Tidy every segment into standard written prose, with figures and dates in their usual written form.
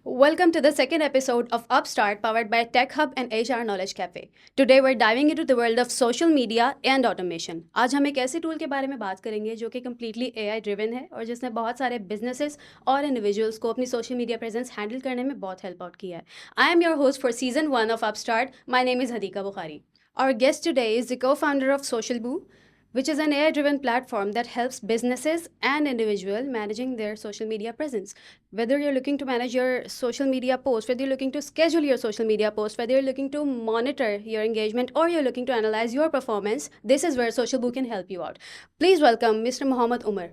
Welcome to the second episode of Upstart powered by Tech Hub and HR Knowledge Cafe. Today we're diving into the world of social media and automation. आज हम एक ऐसे tool के बारे में बात करेंगे जो कि completely AI driven है और जिसने बहुत सारे businesses और individuals को अपनी social media presence handle करने में बहुत help out किया है. I am your host for season 1 of Upstart. My name is Hadika Bukhari. Our guest today is the co-founder of Socialboo, which is an AI-driven platform that helps businesses and individuals managing their social media presence. Whether you're looking to manage your social media post, whether you're looking to schedule your social media post, whether you're looking to monitor your engagement, or you're looking to analyze your performance, this is where Socialboo can help you out. Please welcome Mr. Mohammed Umar.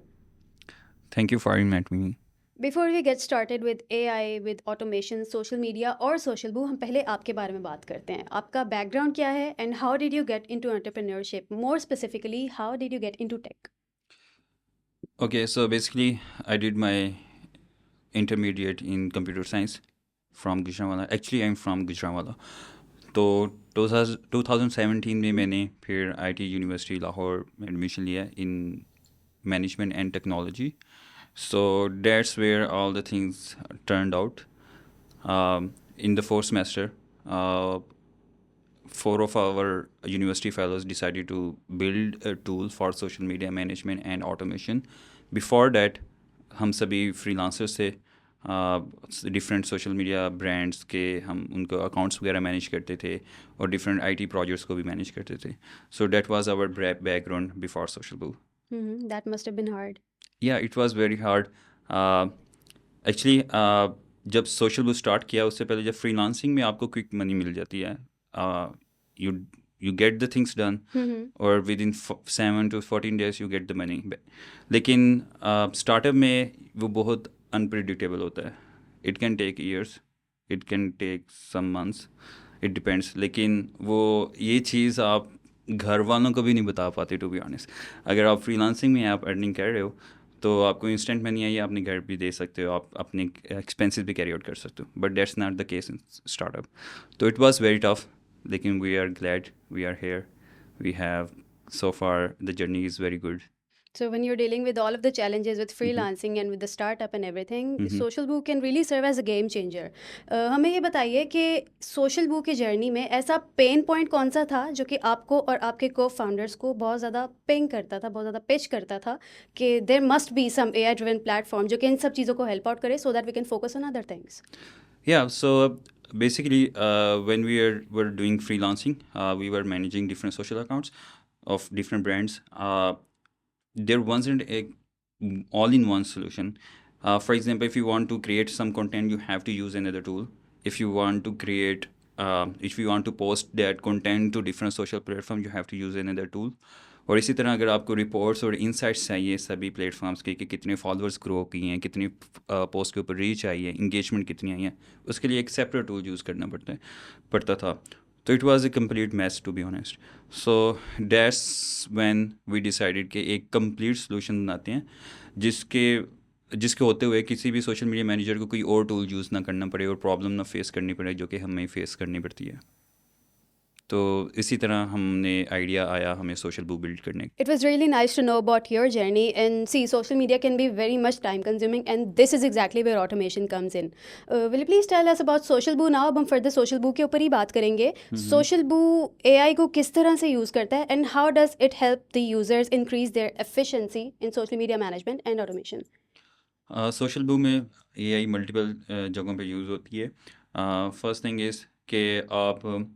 Thank you for inviting me. Before we get started with AI, with automation, social media और Socialboo, हम पहले आपके बारे में बात करते हैं. आपका background क्या है and how did you get into entrepreneurship? More specifically, how did you get into tech? Okay, so basically, I did my intermediate in computer science from Gujranwala. Actually, I'm from Gujranwala. तो 2017 में मैंने फिर IT university Lahore में admission लिया in management and technology. So that's where all the things turned out. In the fourth semester, 4 of our university fellows decided to build a tool for social media management and automation. Before that, हम सभी freelancers थे. Different social media brands के हम उनको accounts वगैरह manage करते थे और डिफरेंट IT प्रोजेक्ट्स को भी मैनेज करते थे. So that was our background before Socialboo. That must have been hard. Yeah it was very hard. Actually जब Socialboo स्टार्ट किया उससे पहले जब फ्रीलांसिंग में आपको क्विक मनी मिल जाती है, you get the things done और within 7 to 14 days you get the money. लेकिन स्टार्टअप में वो बहुत अनप्रिडिक्टेबल होता है. It can take years, it can take some months, it depends. लेकिन वो ये चीज़ आप घर वालों को भी नहीं बता पाते टू बी ऑनेस्ट. अगर आप फ्रीलांसिंग में आप अर्निंग कर रहे हो तो आपको इंस्टेंट मनी आई, अपने घर भी दे सकते हो, आप अपने एक्सपेंसेस भी कैरी आउट कर सकते हो. But that's not the case in startup. तो इट वाज वेरी टफ, लेकिन we are glad we are here. We have so far the journey is very good. So when you're dealing with all of the challenges with freelancing and with the startup and everything, Socialboo can really serve as a game changer. हमें ये बताइए कि Socialboo की journey में ऐसा pain point कौन सा था जो कि आपको और आपके को फाउंडर्स को बहुत ज़्यादा पिंग करता था, बहुत ज़्यादा पिच करता था कि there must be some AI driven platform जो कि इन सब चीज़ों को हेल्प आउट करे so that we can focus on other things. Yeah, so basically, when we were doing freelancing, we were managing different social accounts of different brands. There wasn't a all-in-one solution. For example, if you want to create some content, you have to use another tool. If you want to create, if you want to post that content to different social platforms, you have to use another tool. और इसी तरह अगर आपको reports और insights चाहिए सभी platforms के कि कितने फॉलोअर्स ग्रो किए हैं, कितनी पोस्ट के ऊपर रीच आई है, इंगेजमेंट कितनी आई है, उसके लिए एक सेपरेट टूल यूज़ करना पड़ता था. तो it was a complete mess to be honest. So that's when we decided कि एक कंप्लीट सोल्यूशन बनाते हैं जिसके होते हुए किसी भी सोशल मीडिया मैनेजर को कोई और टूल यूज़ ना करना पड़े और प्रॉब्लम ना फेस करनी पड़े जो कि हमें फेस करनी पड़ती है. तो इसी तरह हमने आइडिया आया हमें Socialboo बिल्ड करने. It was really nice to know about your journey, and see, social media can be very much time consuming, and this is exactly where automation comes in. Will you please tell us about Socialboo now? अब हम further Socialboo के ऊपर ही बात करेंगे. Socialboo AI को किस तरह से यूज़ करता है and how does it help the users increase their efficiency in social media management and automation? Socialboo में AI मल्टीपल जगहों पे यूज़ होती है. फर्स्ट थिंग इज़ कि आप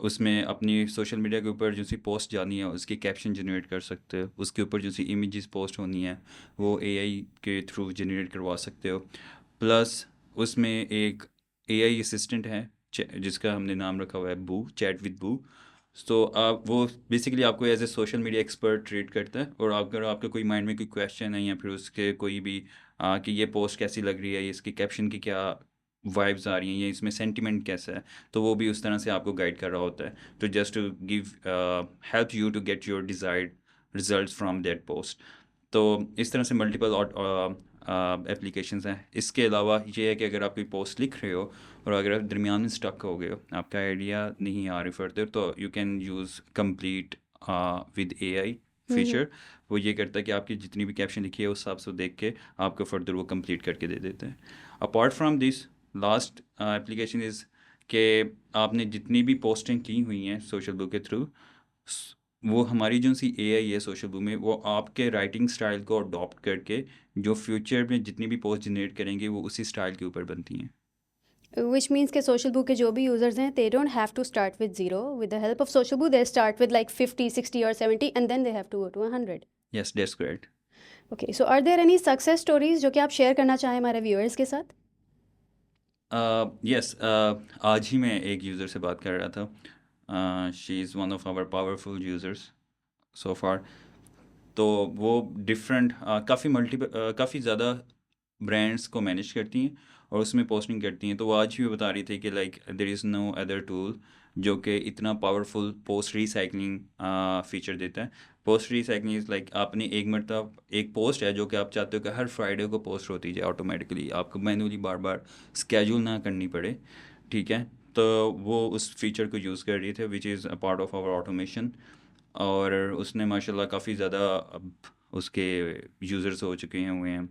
उसमें अपनी सोशल मीडिया के ऊपर जो सी पोस्ट जानी है उसकी कैप्शन जनरेट कर सकते हो. उसके ऊपर जो सी इमेजेस पोस्ट होनी है वो AI के थ्रू जनरेट करवा सकते हो. प्लस उसमें एक AI असिस्टेंट है जिसका हमने नाम रखा हुआ है बू, चैट विद बू. तो आप वो बेसिकली आपको as a social media expert treat करता है. और अगर आपका कोई माइंड में कोई क्वेश्चन है या फिर उसके कोई भी कि ये पोस्ट कैसी लग रही है, इसकी कैप्शन की क्या वाइब्स आ रही हैं, ये इसमें सेंटिमेंट कैसा है, तो वो भी उस तरह से आपको गाइड कर रहा होता है तो just to give help you to get your desired results from that post. तो इस तरह से मल्टीपल एप्लीकेशंस हैं. इसके अलावा ये है कि अगर आप कोई पोस्ट लिख रहे हो और अगर आप दरमियान में स्टक हो गए हो, आपका आइडिया नहीं आ रही फर्दर, तो you can use complete with AI feature. वो ये करता है कि आपकी जितनी भी कैप्शन लिखी है उस हिसाब से देख के आपको फर्दर वो कंप्लीट करके दे देते हैं. Apart from this last application is कि आपने जितनी भी पोस्टें की हुई हैं सोशल बुक के थ्रू, वो हमारी जो सी एआई है सोशल बुक में, वो आपके राइटिंग स्टाइल को अडॉप्ट करके जो फ्यूचर में जितनी भी पोस्ट जनरेट करेंगे वो उसी स्टाइल के ऊपर बनती हैं. विच मीन्स के सोशल बुक के जो भी यूजर्स हैं they don't have to start with zero, with the help of Socialboo they start with like 50 60 और 70 and then they have to go to 100. Yes, that's correct. Okay, so are there any success stories जो कि आप share करना चाहें हमारे viewers के साथ? Yes, आज ही मैं एक यूज़र से बात कर रहा था. She is one of our powerful users so far. तो वो डिफरेंट काफ़ी ज़्यादा ब्रांड्स को मैनेज करती हैं और उसमें पोस्टिंग करती हैं. तो वो आज भी बता रही थी कि like there is no other tool जो कि इतना पावरफुल पोस्ट रिसाइकलिंग फीचर देता है. पोस्ट रिसाइकलिंग इज़ लाइक आपने एक मरतब एक पोस्ट है जो कि आप चाहते हो कि हर फ्राइडे को पोस्ट होती जाए ऑटोमेटिकली, आपको मैनुअली बार बार स्केड्यूल ना करनी पड़े. ठीक है, तो वो उस फीचर को यूज़ कर रही थे which is a part of our automation. और उसने माशाल्लाह काफ़ी ज़्यादा अब उसके यूज़र्स हो चुके हैं हुए हैं.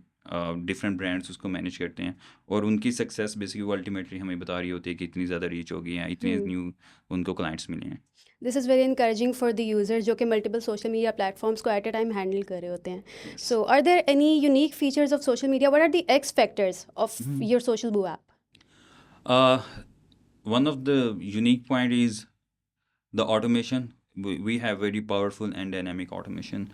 डिफरेंट ब्रांड्स उसको मैनेज करते हैं और उनकी सक्सेस बेसिकली वो अल्टीमेटली हमें बता रही होती है कि इतनी ज़्यादा रीच हो गई हैं, इतने न्यू उनको क्लाइंट्स मिले हैं. This is very encouraging for the user जो कि मल्टीपल सोशल मीडिया प्लेटफॉर्म्स को एट अ टाइम हैंडल कर रहे होते हैं. Yes. So are there any unique features of social media? What are the X factors of your Socialboo app? One of the unique point is the automation. We have very powerful and dynamic automation.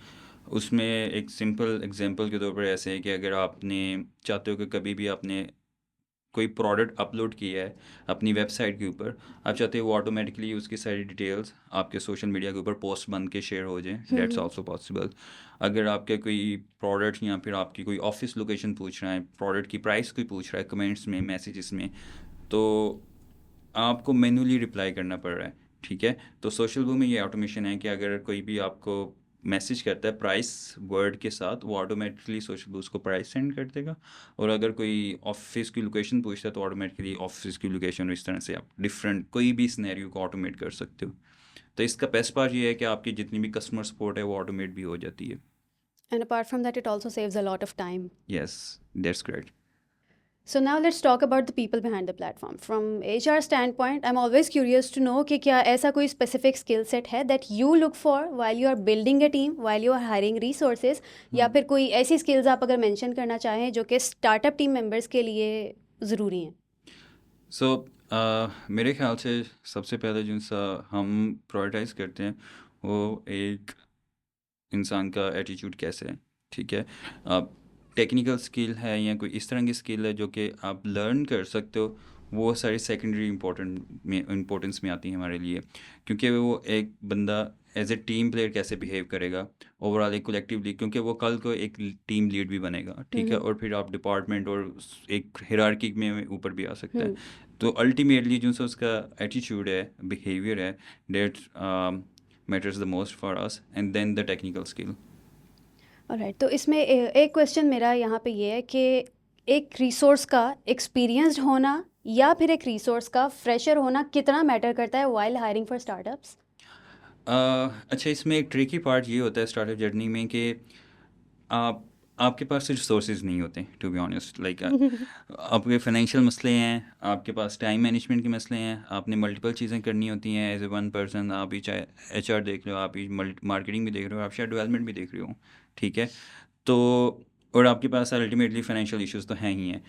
उसमें एक simple example के तौर पर ऐसे है कि अगर आपने चाहते हो कि कभी भी आपने कोई प्रोडक्ट अपलोड किया है अपनी वेबसाइट के ऊपर, आप चाहते हो वो ऑटोमेटिकली उसकी सारी डिटेल्स आपके सोशल मीडिया के ऊपर पोस्ट बन के शेयर हो जाए, दैट्स आल्सो पॉसिबल. अगर आपके कोई प्रोडक्ट या फिर आपकी कोई ऑफिस लोकेशन पूछ रहा है, प्रोडक्ट की प्राइस कोई पूछ रहा है कमेंट्स में, मैसेजेस में, तो आपको मैनुअली रिप्लाई करना पड़ रहा है. ठीक है, तो सोशल बूम में ये ऑटोमेशन है कि अगर कोई भी आपको मैसेज करता है प्राइस वर्ड के साथ, वो ऑटोमेटिकली सोशल बूस्ट को प्राइस सेंड कर देगा. और अगर कोई ऑफिस की लोकेशन पूछता है तो ऑटोमेटिकली ऑफिस की लोकेशन, इस तरह से आप डिफरेंट कोई भी सिनेरियो को ऑटोमेट कर सकते हो. तो इसका बेस्ट पार्ट ये है कि आपकी जितनी भी कस्टमर सपोर्ट है वो ऑटोमेट भी हो जाती है. And apart from that it also saves a lot of time. Yes, that's great. So now let's talk about the people behind the platform. From HR standpoint, I'm always curious to know कि क्या ऐसा कोई specific skill set है that you look for while you are building a team, while you are hiring resources, या फिर कोई ऐसी skills आप अगर mention करना चाहें जो कि startup team members के लिए ज़रूरी हैं? सो मेरे ख्याल से सबसे पहले जो सा हम प्रायोरिटाइज करते हैं वो एक इंसान का एटीट्यूड कैसे है. ठीक है, आप टेक्निकल स्किल है या कोई इस तरह की स्किल है जो कि आप लर्न कर सकते हो, वो सारी सेकेंडरी इम्पोर्टेंस में आती हैं हमारे लिए. क्योंकि वो एक बंदा एज ए टीम प्लेयर कैसे बिहेव करेगा ओवरऑल एक कलेक्टिवली, क्योंकि वो कल को एक टीम लीड भी बनेगा. ठीक है, और फिर आप डिपार्टमेंट और एक हिरार्की में ऊपर भी आ सकता है. तो अल्टीमेटली जो सा उसका एटीट्यूड है, बिहेवियर है, that matters the most for us and then the technical skill. Alright, तो इसमें एक क्वेश्चन मेरा यहाँ पे ये है कि एक रिसोर्स का एक्सपीरियंस्ड होना या फिर एक रिसोर्स का फ्रेशर होना कितना मैटर करता है व्हाइल हायरिंग फॉर स्टार्टअप्स? अच्छा, इसमें एक ट्रिकी पार्ट ये होता है स्टार्टअप जर्नी में कि आपके पास रिसोर्सेज नहीं होते टू बी ऑनेस्ट. लाइक आपके फाइनेंशियल मसले हैं, आपके पास टाइम मैनेजमेंट के मसले हैं, आपने मल्टीपल चीज़ें करनी होती हैं एज ए वन पर्सन. आप ही चाहे HR देख रहे हो, आप ही मार्केटिंग भी देख रहे हो, आप शायद डेवलपमेंट भी देख रहे हो. ठीक है, तो और आपके पास अल्टीमेटली फाइनेंशियल इश्यूज तो हैं ही हैं.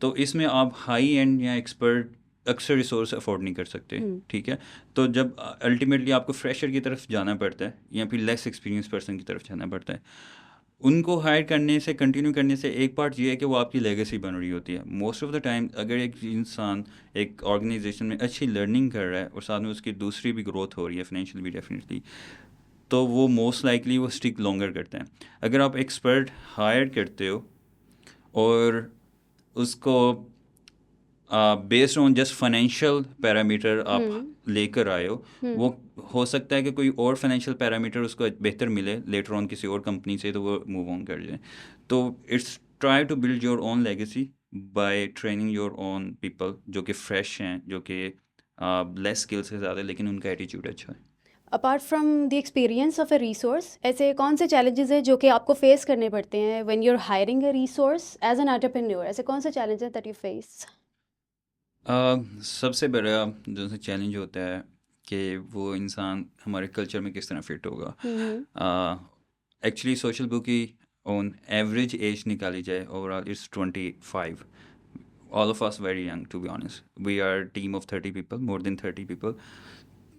तो इसमें आप हाई एंड या एक्सपर्ट अक्सर रिसोर्स अफोर्ड नहीं कर सकते. ठीक है, तो जब अल्टीमेटली आपको फ्रेशर की तरफ जाना पड़ता है या फिर लेस एक्सपीरियंस पर्सन की तरफ जाना पड़ता है, उनको हायर करने से, कंटिन्यू करने से एक पार्ट ये है कि वो आपकी लेगेसी बन रही होती है. मोस्ट ऑफ द टाइम अगर एक इंसान एक ऑर्गेनाइजेशन में अच्छी लर्निंग कर रहा है और साथ में उसकी दूसरी भी ग्रोथ हो रही है फाइनेंशियल भी डेफिनेटली, तो वो मोस्ट लाइकली वो स्टिक लॉन्गर करते हैं. अगर आप एक्सपर्ट हायर करते हो और उसको based on just financial parameter आप लेकर आए हो, वो हो सकता है कि कोई और फाइनेंशियल पैरामीटर उसको बेहतर मिले लेटर ऑन किसी और कंपनी से, तो वो मूव ऑन कर जाए. तो it's try to build your own legacy by training your own people जो कि फ्रेश हैं, जो कि लेस स्किल से ज़्यादा लेकिन उनका एटीट्यूड अच्छा है. Apart from the experience of a resource, ऐसे कौन से चैलेंजेस हैं जो कि आपको फेस करने पड़ते हैं when you are hiring a resource as an entrepreneur? ऐसे कौन से चैलेंजेस दैट यू फेस? सबसे बड़ा जो सा चैलेंज होता है कि वो इंसान हमारे कल्चर में किस तरह फिट होगा। हम्म एक्चुअली सोशल बुक की ऑन एवरेज एज निकाली जाए overall it's 25। All of us very young to be honest, we are team of 30 people, more than 30 people.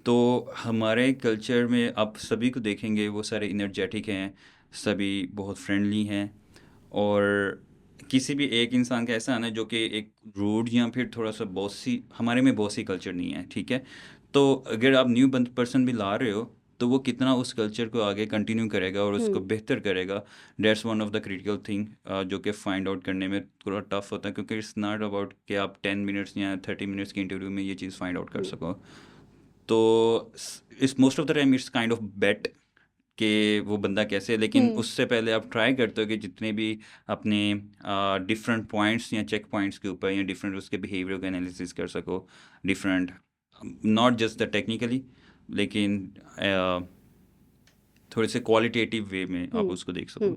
तो हमारे कल्चर में आप सभी को देखेंगे वो सारे इनर्जेटिक हैं, सभी बहुत फ्रेंडली हैं। और किसी भी एक इंसान का ऐसा आना है जो कि एक रूड या फिर थोड़ा सा बॉसी, हमारे में बॉसी कल्चर नहीं है, ठीक है। तो अगर आप न्यू पर्सन भी ला रहे हो तो वो कितना उस कल्चर को आगे कंटिन्यू करेगा और उसको हम्म बेहतर करेगा। That's one of the critical thing जो कि फाइंड आउट करने में थोड़ा टफ होता है, क्योंकि इट्स नॉट अबाउट कि आप 10 मिनट्स या 30 मिनट्स की इंटरव्यू में ये चीज़ फाइंड आउट कर हम्म सको। तो इस most of the time it's kind of bet कि वो बंदा कैसे है, लेकिन हम्म उससे पहले आप ट्राई करते हो कि जितने भी अपने डिफरेंट पॉइंट्स या चेक पॉइंट्स के ऊपर या डिफरेंट उसके बिहेवियर का एनालिसिस कर सको। Different, not just the technically, लेकिन थोड़े से क्वालिटेटिव वे में आप हम्म उसको देख सको।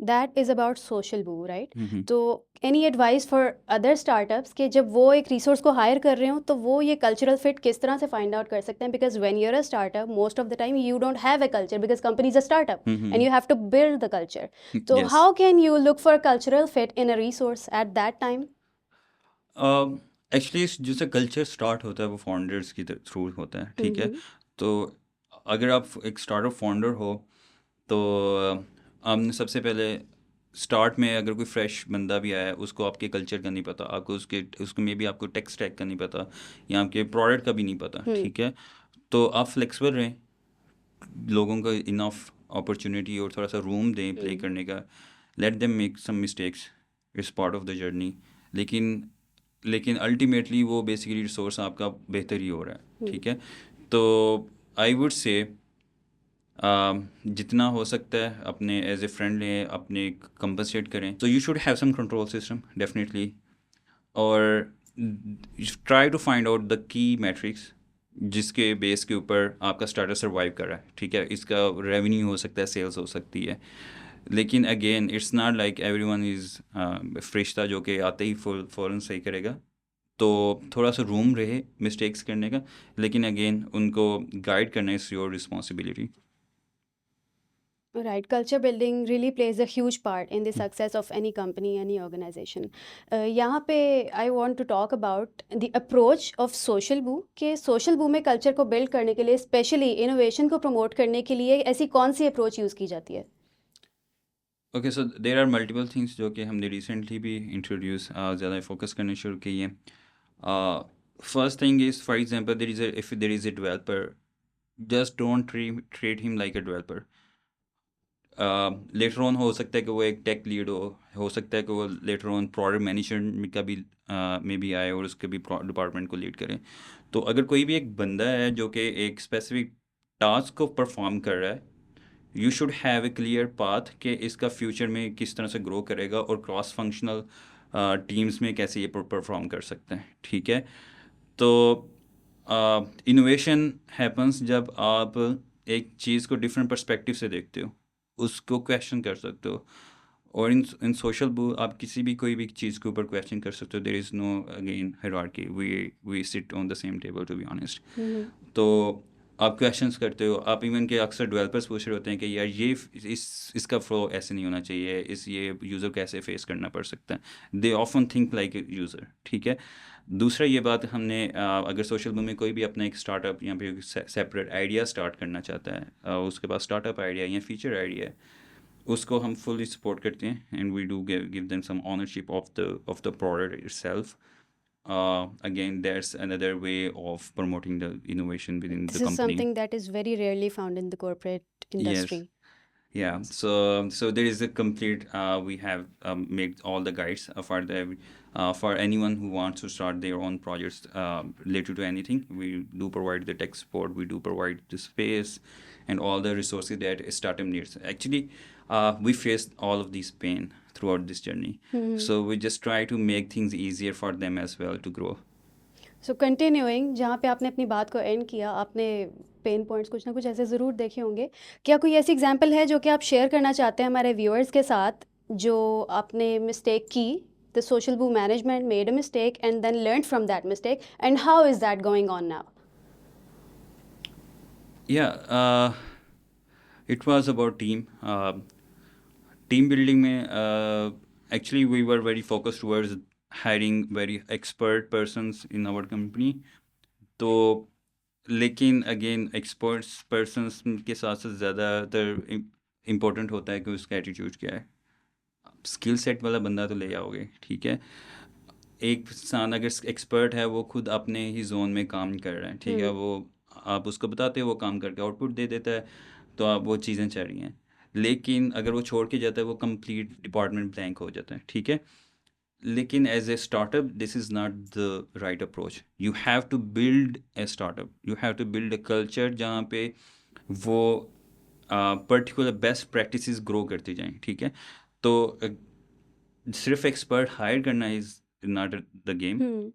दैट इज़ अबाउट सोशल बू, राइट? हम्म। तो any advice for other startups कि जब वो एक रिसोर्स को हायर कर रहे हो तो वो ये कल्चरल फिट किस तरह से फाइंड आउट कर सकते हैं? Because when your a startup most of the time you don't have a culture because company is a startup and you have to build the culture. तो yes. How can you look for cultural fit in a resource at that time? Actually जैसे culture start होता है वो founders की through होता है, ठीक है। हम्म तो अगर आप एक स्टार्टअप फाउंडर हो तो आपने सबसे पहले स्टार्ट में अगर कोई फ्रेश बंदा भी आया है उसको आपके कल्चर का नहीं पता, आपको उसको मे बी आपको टेक स्टैक का नहीं पता या आपके प्रोडक्ट का भी नहीं पता, हम्म ठीक है। तो आप फ्लेक्सिबल रहें, लोगों को इनफ अपॉर्चुनिटी और थोड़ा सा रूम दें प्ले हम्म करने का। Let them make some mistakes, it's part of the journey. लेकिन लेकिन अल्टीमेटली वो बेसिकली रिसोर्स आपका बेहतर ही हो रहा है, हम्म ठीक है। तो आई वुड से जितना हो सकता है अपने एज ए फ्रेंड लें, अपने कंपनसेट करें। तो you should have some control system definitely. और try to find out the key matrix जिसके बेस के ऊपर आपका स्टार्टअप सर्वाइव कर रहा है, ठीक है। इसका रेवेन्यू हो सकता है, सेल्स हो सकती है। लेकिन again it's not like everyone is फरिश्ता जो कि आते ही फ़ौरन सही करेगा। तो थोड़ा सा रूम रहे मिस्टेक्स करने का, लेकिन अगेन उनको गाइड करना is your responsibility. Right, culture building really plays a huge part in the success of any company, any organization. यहाँ पे I want to talk about the approach of social boo कि social boo में culture को build करने के लिए specially innovation को promote करने के लिए ऐसी कौन सी approach use की जाती है? Okay, so there are multiple things जो कि हमने रिसेंटली भी इंट्रोड्यूस ज़्यादा फोकस करने शुरू किए हैं। First thing is, for example, if there is a developer, just don't treat him like a developer. Later on हो सकता है कि वो एक टेक लीड हो सकता है कि वो लेटर ऑन प्रोडक्ट मैनेजमेंट का भी में भी आए और उसके भी डिपार्टमेंट को लीड करें। तो अगर कोई भी एक बंदा है जो कि एक स्पेसिफिक टास्क को परफॉर्म कर रहा है, you should have a clear path कि इसका फ्यूचर में किस तरह से ग्रो करेगा और क्रॉस फंक्शनल टीम्स में कैसे ये परफॉर्म कर सकते हैं, ठीक है। तो इनोवेशन हैपन्स जब आप एक चीज़ को डिफरेंट पर्सपेक्टिव से देखते हो, उसको क्वेश्चन कर सकते हो। और इन सोशल बुक आप किसी भी कोई भी चीज़ के ऊपर क्वेश्चन कर सकते हो। There is no again hierarchy, we sit on the same table to be honest. तो आप क्वेश्चंस करते हो, आप इवन के अक्सर डेवलपर्स पूछ रहे होते हैं कि यार ये इसका फ्लो ऐसे नहीं होना चाहिए, ये यूज़र कैसे फेस करना पड़ सकता है। They often think like a user, ठीक है। दूसरा ये बात हमने अगर सोशल बुक में कोई भी अपना एक स्टार्टअप या फिर सेपरेट आइडिया स्टार्ट करना चाहता है, उसके पास स्टार्टअप आइडिया या फीचर आइडिया है, उसको हम फुली सपोर्ट करते हैं and we do give them some ownership of the product itself. Again, that's another way of promoting the innovation within This the is company. something that is very rarely found in the corporate Yes. industry. Yeah, so there is a complete. We have made all the guides for anyone who wants to start their own projects related to anything. We do provide the tech support. We do provide the space and all the resources that a startup needs. Actually, we faced all of these pain throughout this journey. So we just try to make things easier for them as well to grow. So continuing जहाँ पे आपने अपनी बात को and किया, आपने pen points कुछ ना कुछ ऐसे ज़रूर देखे होंगे। क्या कोई ऐसी एग्जांपल है जो कि आप शेयर करना चाहते हैं हमारे व्यूअर्स के साथ, जो आपने मिस्टेक की the Social Boo management made a mistake and then learned from that mistake, and how is that going on now? Yeah, it was about team. Team building में actually we were very focused towards hiring very expert persons in our company. तो लेकिन again experts persons के साथ साथ ज़्यादातर important होता है कि उसका एटीट्यूड क्या है. स्किल सेट वाला बंदा तो ले आओगे, ठीक है. एक इंसान अगर एक्सपर्ट है वो खुद अपने ही जोन में काम कर रहा है, ठीक है, वो आप उसको बताते हो वो काम करके आउटपुट दे देता है, तो आप वो चीज़ें चल रही हैं. लेकिन अगर वो छोड़ के जाता है वो कंप्लीट डिपार्टमेंट ब्लैंक हो जाता है, ठीक है. लेकिन as a startup this is not the right approach. You have to build a startup, you have to build a culture जहाँ पे वो पर्टिकुलर बेस्ट प्रैक्टिसेस ग्रो करती जाएं, ठीक है. तो सिर्फ एक्सपर्ट हायर करना इज़ नॉट द गेम.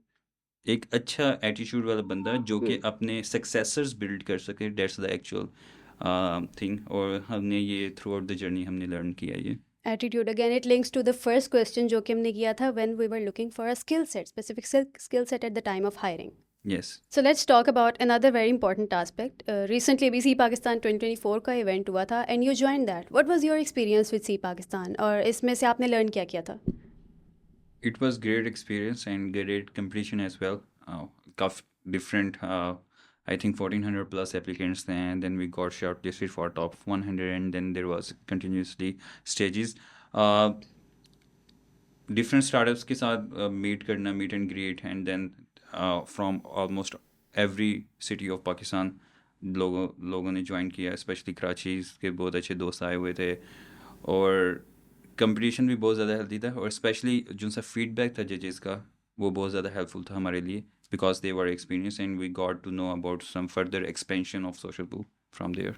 एक अच्छा एटीट्यूड वाला बंदा जो कि अपने सक्सेसर्स बिल्ड कर सके, दैट्स द एक्चुअल थिंग. और हमने ये थ्रू आउट द जर्नी हमने लर्न किया ये. Attitude, again it links to the first question जो कि हमने किया था when we were looking for a skill set, specific skill set at the time of hiring. Yes. So let's talk about another very important aspect. Recently अभी सी पाकिस्तान 2024 का event हुआ था and you joined that. What was your experience with सी पाकिस्तान और इसमें से आपने learn क्या किया था? It was great experience and great competition as well. Different, I think 1400 plus applicants, and then we got shortlisted for top 100, and then there was continuously stages. Different startups के साथ meet करना, meet and greet, and then from almost every city of Pakistan लोगों ने join किया, specially Karachi के बहुत अच्छे दोस्त आए हुए थे. और कंपटीशन भी बहुत ज़्यादा हेल्दी था, और स्पेशली जो सा फीडबैक था जजेस का वो बहुत ज़्यादा हेल्पफुल था हमारे लिए, because they were experience and we got to know about some further expansion of Socialboo from there.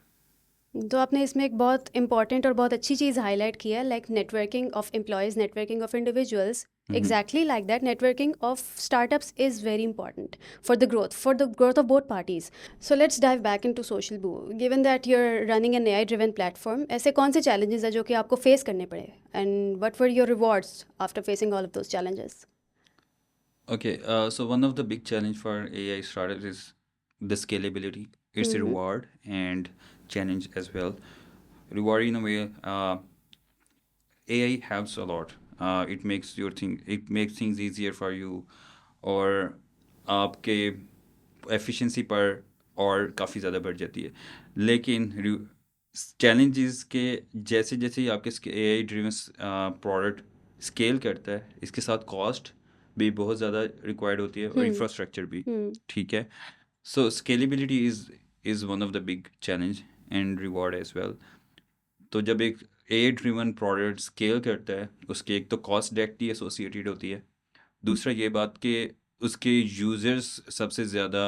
तो आपने इसमें एक बहुत इंपॉर्टेंट और बहुत अच्छी चीज़ हाईलाइट की है, like networking of employees, networking of individuals. Exactly like that, networking of startups is very important for the growth of both parties. So let's dive back into Social Boo. Given that you're running an AI driven platform, ऐसे कौन से challenges हैं जो कि आपको face करने पड़े, and what were your rewards after facing all of those challenges? Okay, so one of the big challenge for AI startups is the scalability. It's a reward and challenge as well. Reward in a way, AI helps a lot. It makes things easier for you, और आपके efficiency पर और काफ़ी ज़्यादा बढ़ जाती है. लेकिन challenges के जैसे जैसे ही आपके AI driven product scale करता है, इसके साथ cost भी बहुत ज़्यादा required होती है और infrastructure भी, ठीक है. So scalability is one of the big challenge and reward as well. तो जब एक AI ड्रिवन प्रोडक्ट स्केल करता है, उसके एक तो कॉस्ट डायरेक्टली एसोसिएटेड होती है, दूसरा ये बात कि उसके यूज़र्स सबसे ज़्यादा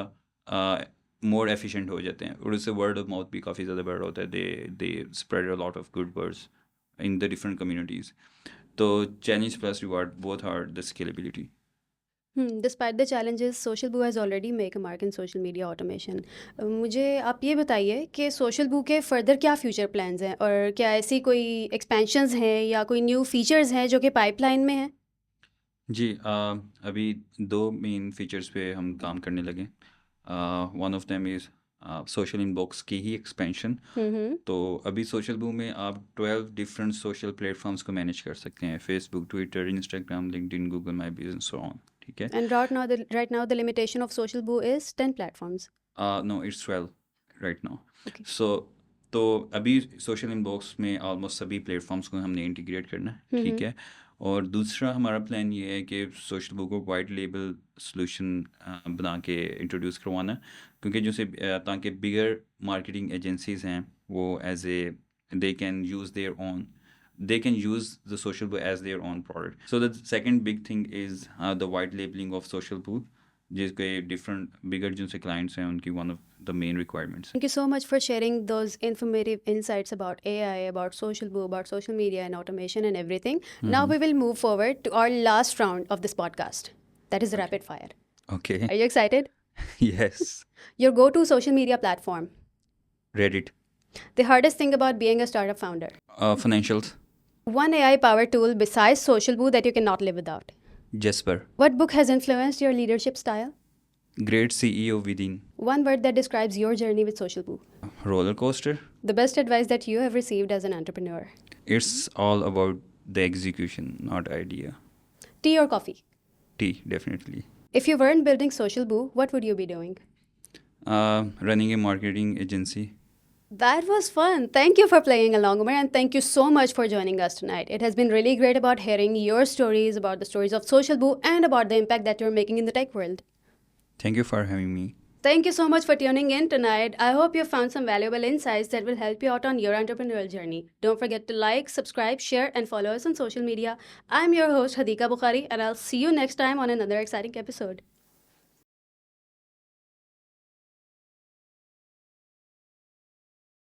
मोर एफिशिएंट हो जाते हैं, और उससे वर्ड ऑफ माउथ भी काफ़ी ज़्यादा बड़ा होता है. They spread a lot of good words in the different communities. तो challenge plus reward both are the scalability. Despite the challenges, Social Boo has already made a mark in social media automation. मुझे आप ये बताइए कि Social Boo के further क्या future plans हैं, और क्या ऐसी कोई एक्सपेंशंस हैं या कोई न्यू फीचर्स हैं जो कि पाइपलाइन में हैं? जी, अभी 2 मेन फीचर्स पे हम काम करने लगे. One of them is social inbox की ही एक्सपेंशन. तो अभी सोशल बू में आप 12 डिफरेंट सोशल प्लेटफॉर्म्स को मैनेज कर सकते हैं, Facebook, Twitter, Instagram, LinkedIn, Google my business, so on, ठीक है. And right now the limitation of Social Boo is 10 platforms. No, it's 12 right now. Okay. So तो अभी सोशल इनबॉक्स में almost सभी प्लेटफॉर्म्स को हमने इंटीग्रेट करना है, ठीक है. और दूसरा हमारा प्लान ये है कि सोशल बुक को वाइट लेबल सोल्यूशन बना के इंट्रोड्यूस करवाना है, क्योंकि जैसे ताकि बिगर मार्केटिंग एजेंसीज़ हैं वो as a they can use their own, they can use the Social Boo as their own product. So the second big thing is the white labeling of Social Boo, जिसके different bigger जिनसे clients हैं उनकी one of the main requirements. Thank you so much for sharing those informative insights about AI, about Social Boo, about social media and automation and everything. Now we will move forward to our last round of this podcast. That is rapid fire. Okay. Are you excited? Yes. Your go-to social media platform. Reddit. The hardest thing about being a startup founder. Financials. One AI powered tool besides Social Boo that you cannot live without. Jesper. What book has influenced your leadership style? Great CEO Within. One word that describes your journey with Social Boo. Roller coaster. The best advice that you have received as an entrepreneur. It's all about the execution, not idea. Tea or coffee? Tea, definitely. If you weren't building Social Boo, what would you be doing? Running a marketing agency. That was fun. Thank you for playing along, Umar, and thank you so much for joining us tonight. It has been really great about hearing your stories, about the stories of Social Boo, and about the impact that you're making in the tech world. Thank you for having me. Thank you so much for tuning in tonight. I hope you found some valuable insights that will help you out on your entrepreneurial journey. Don't forget to like, subscribe, share, and follow us on social media. I'm your host, Hadika Bukhari, and I'll see you next time on another exciting episode.